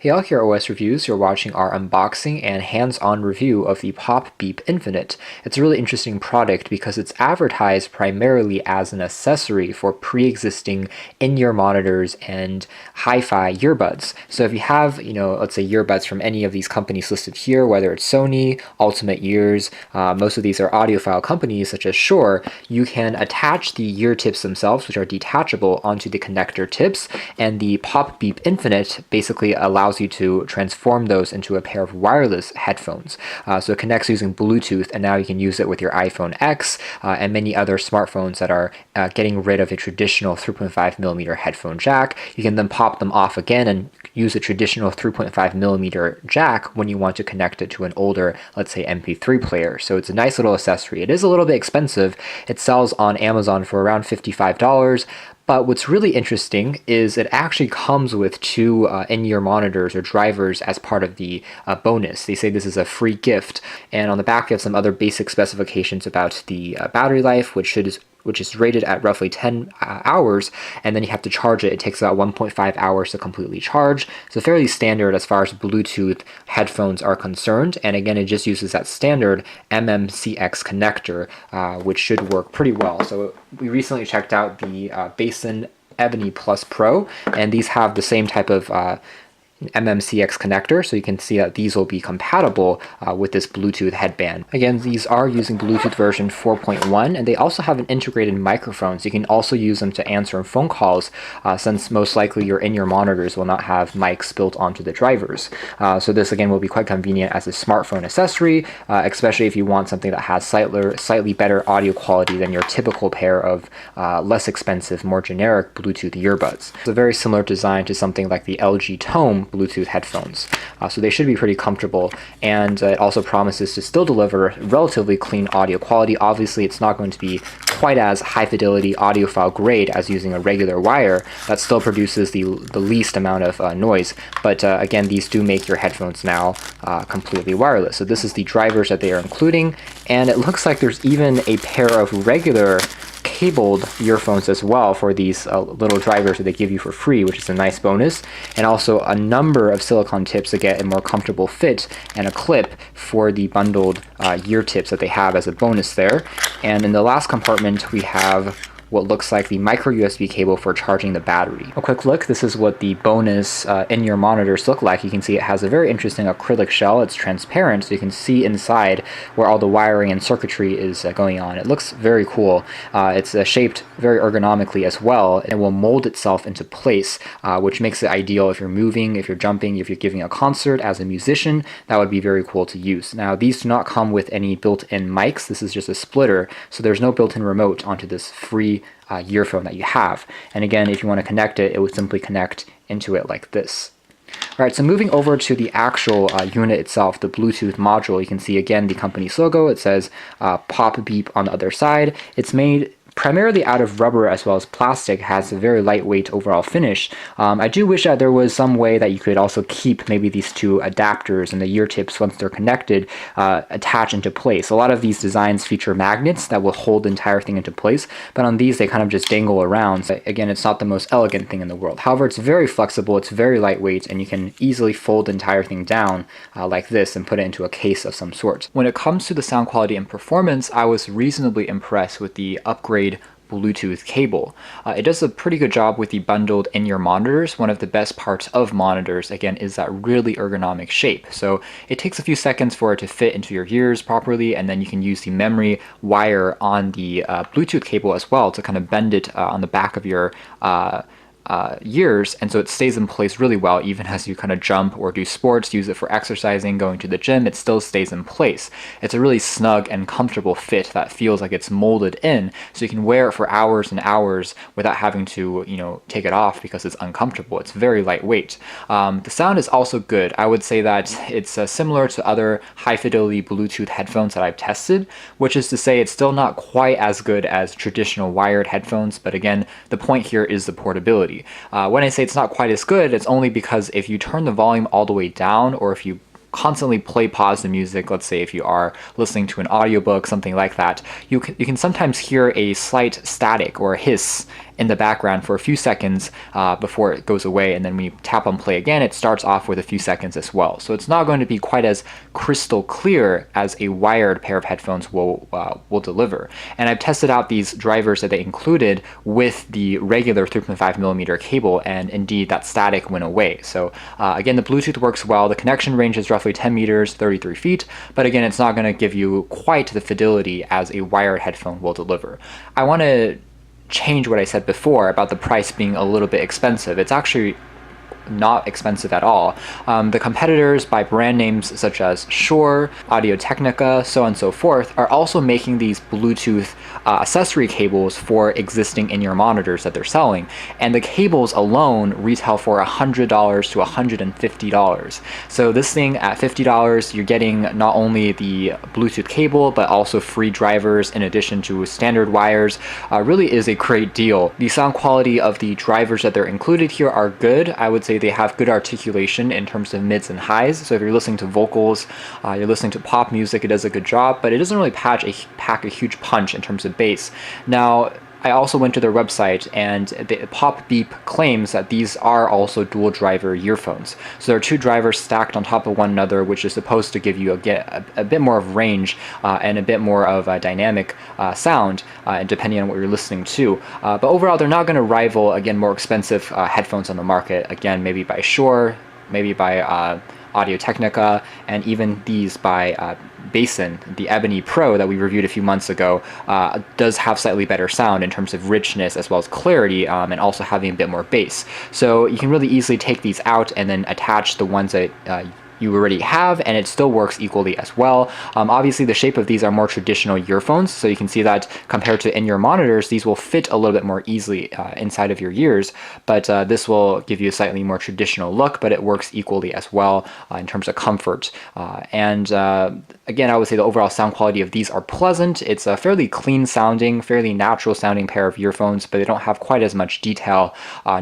Hey all, here at OS Reviews. You're watching our unboxing and hands-on review of the Popbeep Infinite. It's a really interesting product because it's advertised primarily as an accessory for pre-existing in-ear monitors and hi-fi earbuds. So if you have, let's say earbuds from any of these companies listed here, whether it's Sony, Ultimate Ears, most of these are audiophile companies such as Shure, you can attach the ear tips themselves, which are detachable, onto the connector tips, and the Popbeep Infinite basically allows you to transform those into a pair of wireless headphones. So it connects using Bluetooth, and now you can use it with your iPhone X and many other smartphones that are getting rid of a traditional 3.5mm headphone jack. You can then pop them off again and use a traditional 3.5mm jack when you want to connect it to an older, let's say, MP3 player. So it's a nice little accessory. It is a little bit expensive. It sells on Amazon for around $55. But what's really interesting is it actually comes with two in-ear monitors or drivers as part of the bonus. They say this is a free gift, and on the back you have some other basic specifications about the battery life, which is rated at roughly 10 hours, and then you have to charge it. It takes about 1.5 hours to completely charge. So fairly standard as far as Bluetooth headphones are concerned. And again, it just uses that standard MMCX connector, which should work pretty well. So we recently checked out the BASN Ebony Plus Pro, and these have the same type of MMCX connector, so you can see that these will be compatible with this Bluetooth headband. Again, these are using Bluetooth version 4.1, and they also have an integrated microphone, so you can also use them to answer phone calls, since most likely your in-ear monitors will not have mics built onto the drivers. So this again will be quite convenient as a smartphone accessory, especially if you want something that has slightly better audio quality than your typical pair of less expensive, more generic Bluetooth earbuds. It's a very similar design to something like the LG Tone Bluetooth headphones. So they should be pretty comfortable, and it also promises to still deliver relatively clean audio quality. Obviously, it's not going to be quite as high fidelity audiophile grade as using a regular wire that still produces the least amount of noise, but again, these do make your headphones now completely wireless. So this is the drivers that they are including, and it looks like there's even a pair of regular cabled earphones as well for these little drivers that they give you for free, which is a nice bonus, and also a number of silicone tips to get a more comfortable fit, and a clip for the bundled ear tips that they have as a bonus there. And in the last compartment we have what looks like the micro USB cable for charging the battery. A quick look, this is what the bonus in-ear monitors look like. You can see it has a very interesting acrylic shell. It's transparent, so you can see inside where all the wiring and circuitry is going on. It looks very cool. It's shaped very ergonomically as well, and it will mold itself into place, which makes it ideal if you're moving, if you're jumping, if you're giving a concert as a musician. That would be very cool to use. Now, these do not come with any built-in mics. This is just a splitter, so there's no built-in remote onto this free earphone that you have. And again, if you want to connect it, it would simply connect into it like this. All right, so moving over to the actual unit itself, the Bluetooth module, you can see again the company's logo. It says Popbeep on the other side. It's made primarily out of rubber as well as plastic, has a very lightweight overall finish. I do wish that there was some way that you could also keep maybe these two adapters and the ear tips, once they're connected, attached into place. A lot of these designs feature magnets that will hold the entire thing into place, but on these they kind of just dangle around. So again, it's not the most elegant thing in the world. However, it's very flexible, it's very lightweight, and you can easily fold the entire thing down like this and put it into a case of some sort. When it comes to the sound quality and performance, I was reasonably impressed with the upgrade Bluetooth cable. It does a pretty good job with the bundled in-ear monitors. One of the best parts of monitors, again, is that really ergonomic shape. So it takes a few seconds for it to fit into your ears properly, and then you can use the memory wire on the Bluetooth cable as well to kind of bend it on the back of your ears, and so it stays in place really well even as you kind of jump or do sports, use it for exercising, going to the gym. It still stays in place. It's a really snug and comfortable fit that feels like it's molded in, so you can wear it for hours and hours without having to, take it off because it's uncomfortable. It's very lightweight. The sound is also good. I would say that it's similar to other high fidelity Bluetooth headphones that I've tested, which is to say it's still not quite as good as traditional wired headphones, but again, the point here is the portability. When I say it's not quite as good, it's only because if you turn the volume all the way down, or if you constantly pause the music, let's say if you are listening to an audiobook, something like that, you can sometimes hear a slight static or a hiss, in the background for a few seconds before it goes away, and then when you tap on play again, it starts off with a few seconds as well. So it's not going to be quite as crystal clear as a wired pair of headphones will deliver. And I've tested out these drivers that they included with the regular 3.5mm cable, and indeed that static went away. So again, the Bluetooth works well. The connection range is roughly 10 meters, 33 feet, but again, it's not going to give you quite the fidelity as a wired headphone will deliver. I want to change what I said before about the price being a little bit expensive. It's actually not expensive at all. The competitors by brand names such as Shure, Audio-Technica, so on and so forth, are also making these Bluetooth accessory cables for existing in-ear monitors that they're selling. And the cables alone retail for $100 to $150. So this thing at $50, you're getting not only the Bluetooth cable, but also free drivers in addition to standard wires. Really is a great deal. The sound quality of the drivers that they're included here are good. I would say they have good articulation in terms of mids and highs. So if you're listening to vocals, you're listening to pop music, it does a good job, but it doesn't really pack a huge punch in terms of bass. Now, I also went to their website, and the Popbeep claims that these are also dual driver earphones. So there are two drivers stacked on top of one another, which is supposed to give you a bit more of range and a bit more of a dynamic sound, depending on what you're listening to. But overall, they're not going to rival, again, more expensive headphones on the market. Again, maybe by Shure, maybe by Audio-Technica, and even these by BASN, the Ebony Pro that we reviewed a few months ago, does have slightly better sound in terms of richness as well as clarity, and also having a bit more bass. So you can really easily take these out and then attach the ones that you already have, and it still works equally as well. Obviously, the shape of these are more traditional earphones, so you can see that compared to in-ear monitors, these will fit a little bit more easily inside of your ears, but this will give you a slightly more traditional look, but it works equally as well in terms of comfort. Again, I would say the overall sound quality of these are pleasant. It's a fairly clean sounding, fairly natural sounding pair of earphones, but they don't have quite as much detail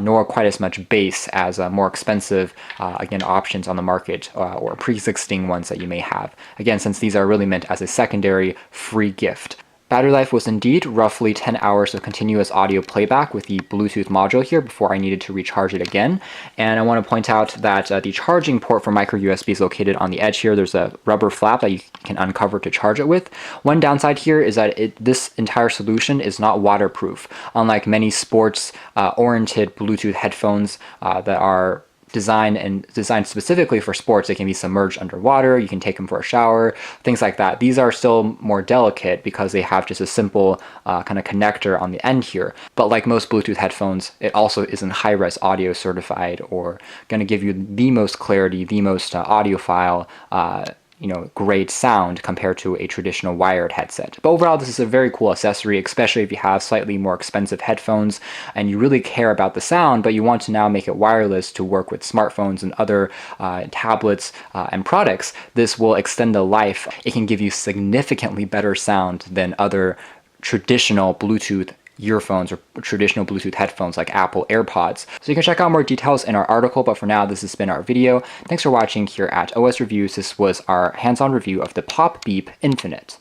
nor quite as much bass as more expensive, again, options on the market or pre-existing ones that you may have. Again, since these are really meant as a secondary free gift. Battery life was indeed roughly 10 hours of continuous audio playback with the Bluetooth module here before I needed to recharge it again. And I want to point out that the charging port for micro USB is located on the edge here. There's a rubber flap that you can uncover to charge it with. One downside here is that this entire solution is not waterproof, unlike many sports-oriented Bluetooth headphones that are designed specifically for sports. They can be submerged underwater, you can take them for a shower, things like that. These are still more delicate because they have just a simple kind of connector on the end here. But like most Bluetooth headphones, it also isn't high-res audio certified or going to give you the most clarity, the most audiophile great sound compared to a traditional wired headset. But overall, this is a very cool accessory, especially if you have slightly more expensive headphones and you really care about the sound, but you want to now make it wireless to work with smartphones and other tablets and products. This will extend the life. It can give you significantly better sound than other traditional Bluetooth earphones or traditional Bluetooth headphones like Apple AirPods. So you can check out more details in our article, but for now, this has been our video. Thanks for watching here at OS Reviews. This was our hands-on review of the Popbeep Infinite.